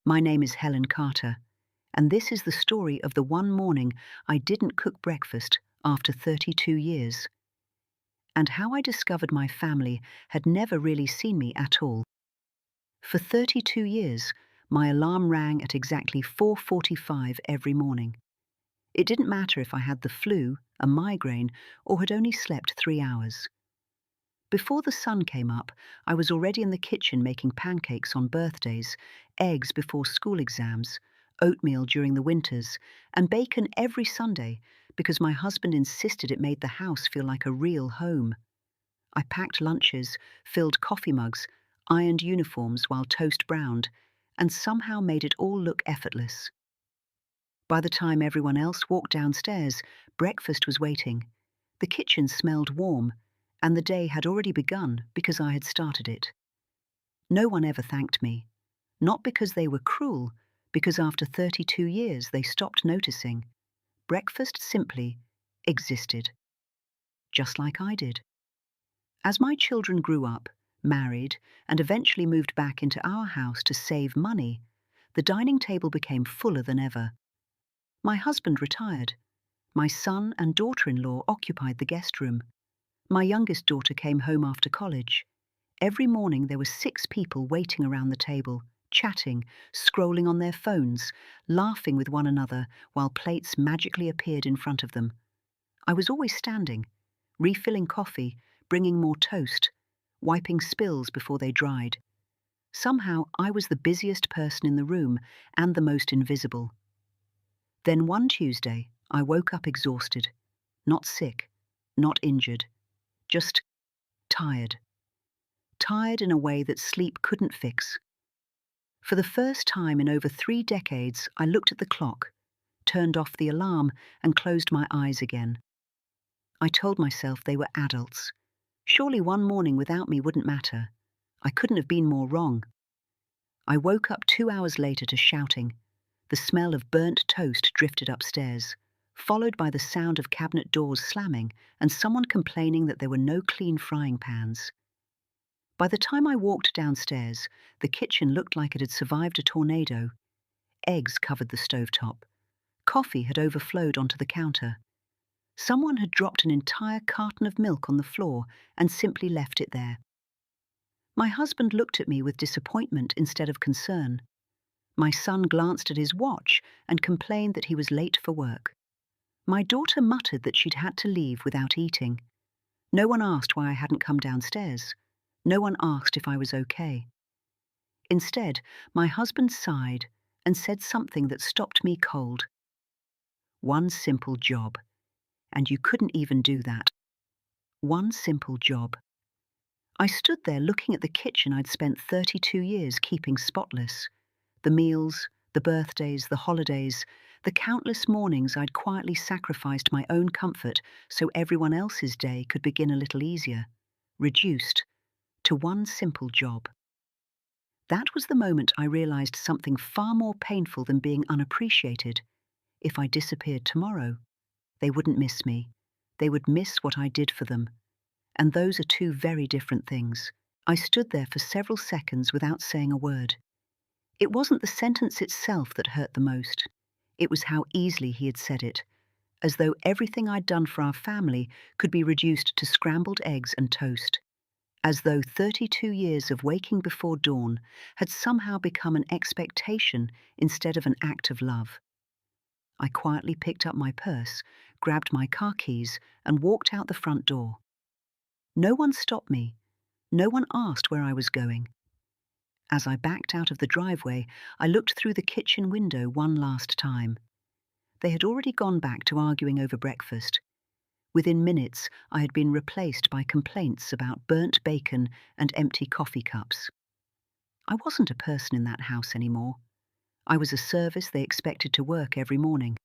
My name is Helen Carter, and this is the story of the one morning I didn't cook breakfast after 32 years, and how I discovered my family had never really seen me at all. For 32 years, my alarm rang at exactly 4:45 every morning. It didn't matter if I had the flu, a migraine, or had only slept 3 hours. Before the sun came up, I was already in the kitchen making pancakes on birthdays, eggs before school exams, oatmeal during the winters, and bacon every Sunday because my husband insisted it made the house feel like a real home. I packed lunches, filled coffee mugs, ironed uniforms while toast browned, and somehow made it all look effortless. By the time everyone else walked downstairs, breakfast was waiting. The kitchen smelled warm, and the day had already begun because I had started it. No one ever thanked me, not because they were cruel, because after 32 years they stopped noticing. Breakfast simply existed, just like I did. As my children grew up, married, and eventually moved back into our house to save money, the dining table became fuller than ever. My husband retired. My son and daughter-in-law occupied the guest room. My youngest daughter came home after college. Every morning there were 6 people waiting around the table, chatting, scrolling on their phones, laughing with one another while plates magically appeared in front of them. I was always standing, refilling coffee, bringing more toast, wiping spills before they dried. Somehow I was the busiest person in the room and the most invisible. Then one Tuesday, I woke up exhausted, not sick, not injured, just tired. Tired in a way that sleep couldn't fix. For the first time in over 3 decades, I looked at the clock, turned off the alarm, and closed my eyes again. I told myself they were adults. Surely one morning without me wouldn't matter. I couldn't have been more wrong. I woke up 2 hours later to shouting. The smell of burnt toast drifted upstairs, followed by the sound of cabinet doors slamming and someone complaining that there were no clean frying pans. By the time I walked downstairs, the kitchen looked like it had survived a tornado. Eggs covered the stovetop. Coffee had overflowed onto the counter. Someone had dropped an entire carton of milk on the floor and simply left it there. My husband looked at me with disappointment instead of concern. My son glanced at his watch and complained that he was late for work. My daughter muttered that she'd had to leave without eating. No one asked why I hadn't come downstairs. No one asked if I was okay. Instead, my husband sighed and said something that stopped me cold. One simple job. And you couldn't even do that. One simple job. I stood there looking at the kitchen I'd spent 32 years keeping spotless. The meals, the birthdays, the holidays, the countless mornings I'd quietly sacrificed my own comfort so everyone else's day could begin a little easier, reduced to one simple job. That was the moment I realized something far more painful than being unappreciated. If I disappeared tomorrow, they wouldn't miss me. They would miss what I did for them. And those are two very different things. I stood there for several seconds without saying a word. It wasn't the sentence itself that hurt the most. It was how easily he had said it, as though everything I'd done for our family could be reduced to scrambled eggs and toast. As though 32 years of waking before dawn had somehow become an expectation instead of an act of love. I quietly picked up my purse, grabbed my car keys, and walked out the front door. No one stopped me. No one asked where I was going. As I backed out of the driveway, I looked through the kitchen window one last time. They had already gone back to arguing over breakfast. Within minutes, I had been replaced by complaints about burnt bacon and empty coffee cups. I wasn't a person in that house anymore. I was a service they expected to work every morning.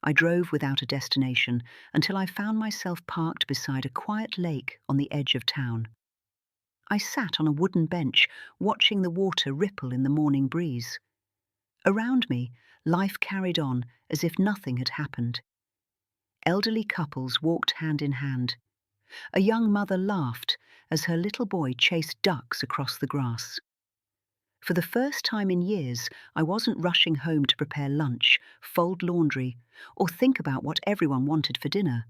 I drove without a destination until I found myself parked beside a quiet lake on the edge of town. I sat on a wooden bench, watching the water ripple in the morning breeze. Around me, life carried on as if nothing had happened. Elderly couples walked hand in hand. A young mother laughed as her little boy chased ducks across the grass. For the first time in years, I wasn't rushing home to prepare lunch, fold laundry, or think about what everyone wanted for dinner.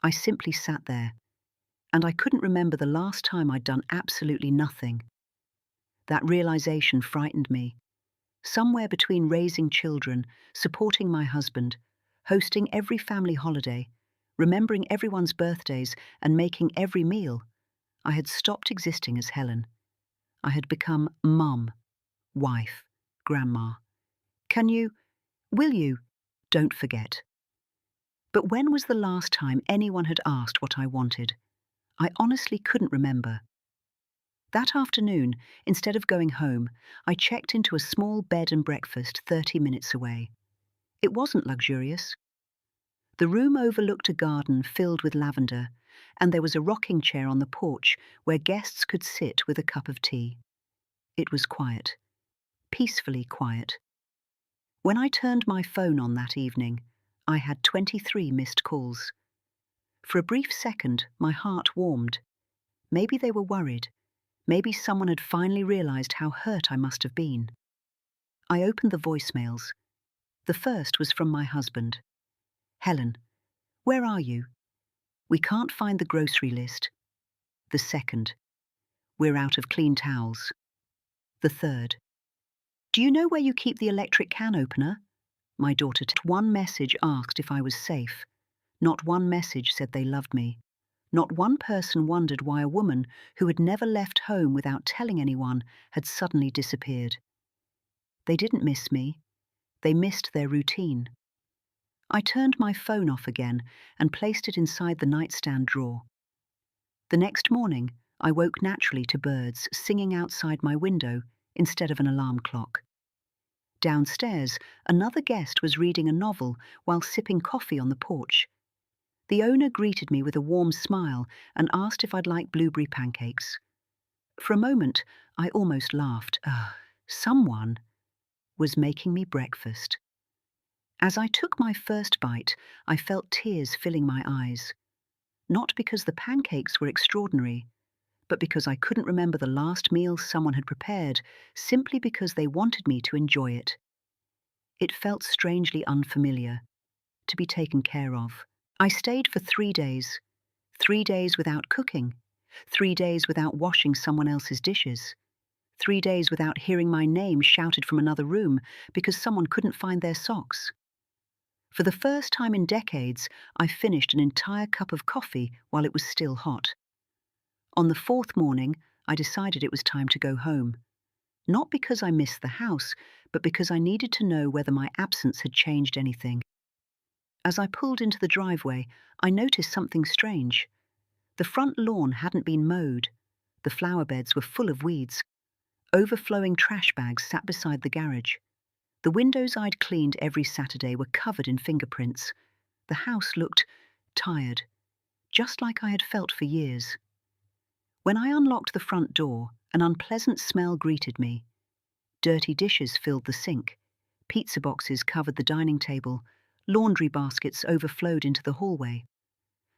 I simply sat there, and I couldn't remember the last time I'd done absolutely nothing. That realization frightened me. Somewhere between raising children, supporting my husband, hosting every family holiday, remembering everyone's birthdays, and making every meal, I had stopped existing as Helen. I had become mum, wife, grandma. Will you, don't forget. But when was the last time anyone had asked what I wanted? I honestly couldn't remember. That afternoon, instead of going home, I checked into a small bed and breakfast 30 minutes away. It wasn't luxurious. The room overlooked a garden filled with lavender, and there was a rocking chair on the porch where guests could sit with a cup of tea. It was quiet, peacefully quiet. When I turned my phone on that evening, I had 23 missed calls. For a brief second, my heart warmed. Maybe they were worried. Maybe someone had finally realized how hurt I must have been. I opened the voicemails. The first was from my husband. "Helen, where are you? We can't find the grocery list." The second, "We're out of clean towels." The third, "Do you know where you keep the electric can opener?" My daughter. One message asked if I was safe. Not one message said they loved me. Not one person wondered why a woman who had never left home without telling anyone had suddenly disappeared. They didn't miss me. They missed their routine. I turned my phone off again and placed it inside the nightstand drawer. The next morning, I woke naturally to birds singing outside my window instead of an alarm clock. Downstairs, another guest was reading a novel while sipping coffee on the porch. The owner greeted me with a warm smile and asked if I'd like blueberry pancakes. For a moment, I almost laughed. Someone was making me breakfast. As I took my first bite, I felt tears filling my eyes. Not because the pancakes were extraordinary, but because I couldn't remember the last meal someone had prepared, simply because they wanted me to enjoy it. It felt strangely unfamiliar, to be taken care of. I stayed for 3 days. 3 days without cooking. 3 days without washing someone else's dishes. 3 days without hearing my name shouted from another room because someone couldn't find their socks. For the first time in decades, I finished an entire cup of coffee while it was still hot. On the fourth morning, I decided it was time to go home. Not because I missed the house, but because I needed to know whether my absence had changed anything. As I pulled into the driveway, I noticed something strange. The front lawn hadn't been mowed. The flower beds were full of weeds. Overflowing trash bags sat beside the garage. The windows I'd cleaned every Saturday were covered in fingerprints. The house looked tired, just like I had felt for years. When I unlocked the front door, an unpleasant smell greeted me. Dirty dishes filled the sink. Pizza boxes covered the dining table. Laundry baskets overflowed into the hallway.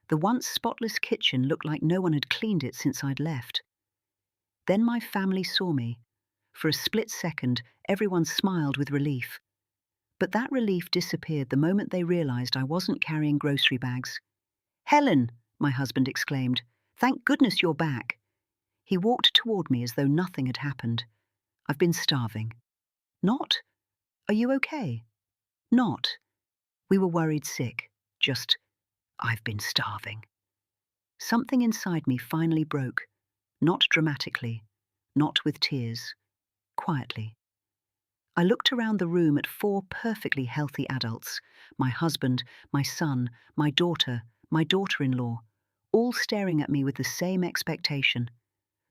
The once spotless kitchen looked like no one had cleaned it since I'd left. Then my family saw me. For a split second, everyone smiled with relief. But that relief disappeared the moment they realized I wasn't carrying grocery bags. "Helen!" my husband exclaimed. "Thank goodness you're back." He walked toward me as though nothing had happened. "I've been starving." "Not? Are you okay?" "Not. We were worried sick. Just, I've been starving." Something inside me finally broke. Not dramatically. Not with tears. Quietly. I looked around the room at 4 perfectly healthy adults, my husband, my son, my daughter-in-law, all staring at me with the same expectation,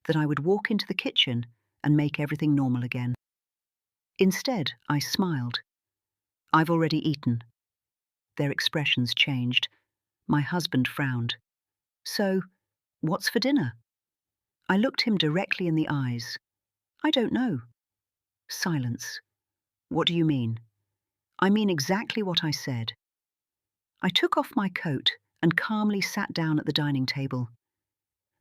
that I would walk into the kitchen and make everything normal again. Instead, I smiled. "I've already eaten." Their expressions changed. My husband frowned. "So, what's for dinner?" I looked him directly in the eyes. "I don't know." Silence. "What do you mean?" "I mean exactly what I said." I took off my coat and calmly sat down at the dining table.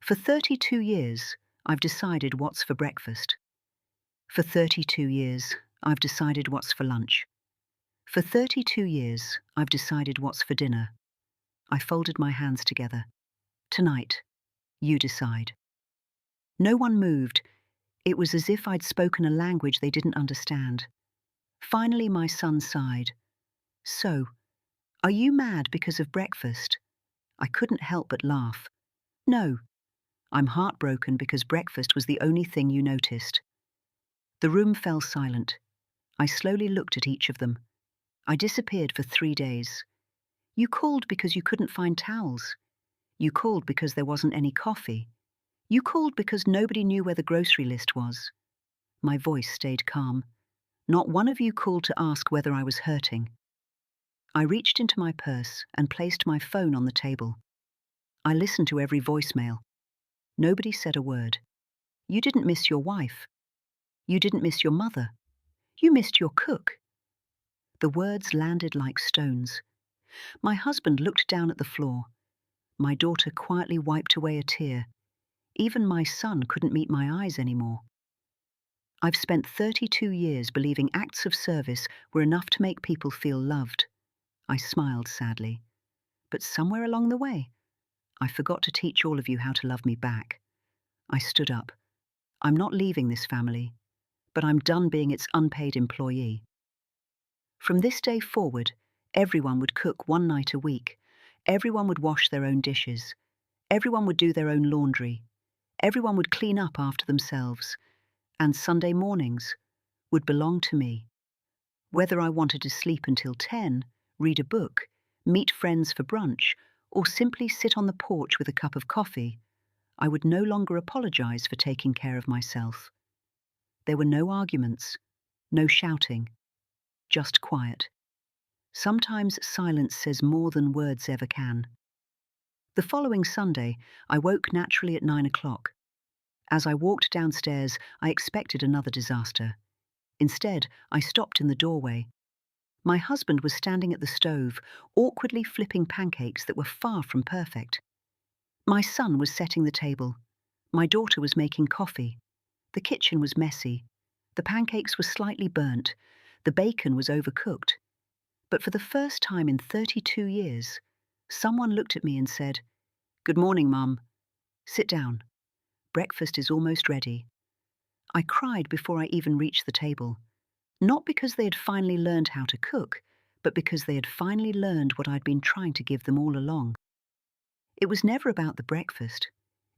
For 32 years, I've decided what's for breakfast. For 32 years, I've decided what's for lunch. For 32 years, I've decided what's for dinner. I folded my hands together. Tonight, you decide. No one moved. It was as if I'd spoken a language they didn't understand. Finally, my son sighed. So, are you mad because of breakfast? I couldn't help but laugh. No, I'm heartbroken because breakfast was the only thing you noticed. The room fell silent. I slowly looked at each of them. I disappeared for 3 days. You called because you couldn't find towels. You called because there wasn't any coffee. You called because nobody knew where the grocery list was. My voice stayed calm. Not one of you called to ask whether I was hurting. I reached into my purse and placed my phone on the table. I listened to every voicemail. Nobody said a word. You didn't miss your wife. You didn't miss your mother. You missed your cook. The words landed like stones. My husband looked down at the floor. My daughter quietly wiped away a tear. Even my son couldn't meet my eyes anymore. I've spent 32 years believing acts of service were enough to make people feel loved. I smiled sadly. But somewhere along the way, I forgot to teach all of you how to love me back. I stood up. I'm not leaving this family, but I'm done being its unpaid employee. From this day forward, everyone would cook 1 night a week. Everyone would wash their own dishes. Everyone would do their own laundry. Everyone would clean up after themselves. And Sunday mornings would belong to me. Whether I wanted to sleep until 10, read a book, meet friends for brunch, or simply sit on the porch with a cup of coffee, I would no longer apologize for taking care of myself. There were no arguments, no shouting, just quiet. Sometimes silence says more than words ever can. The following Sunday, I woke naturally at 9 o'clock. As I walked downstairs, I expected another disaster. Instead, I stopped in the doorway. My husband was standing at the stove, awkwardly flipping pancakes that were far from perfect. My son was setting the table. My daughter was making coffee. The kitchen was messy. The pancakes were slightly burnt. The bacon was overcooked. But for the first time in 32 years, someone looked at me and said, "Good morning, Mum. Sit down. Breakfast is almost ready." I cried before I even reached the table. Not because they had finally learned how to cook, but because they had finally learned what I'd been trying to give them all along. It was never about the breakfast.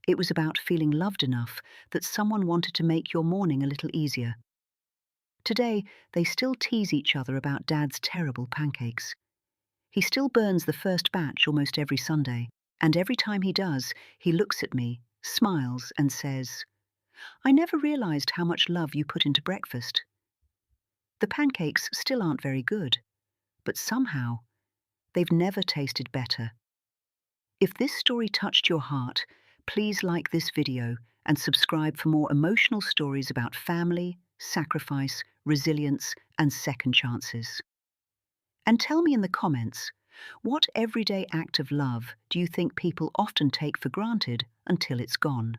It was about feeling loved enough that someone wanted to make your morning a little easier. Today, they still tease each other about Dad's terrible pancakes. He still burns the first batch almost every Sunday, and every time he does, he looks at me, smiles, and says, "I never realized how much love you put into breakfast." The pancakes still aren't very good, but somehow, they've never tasted better. If this story touched your heart, please like this video and subscribe for more emotional stories about family, sacrifice, resilience, and second chances. And tell me in the comments, what everyday act of love do you think people often take for granted until it's gone?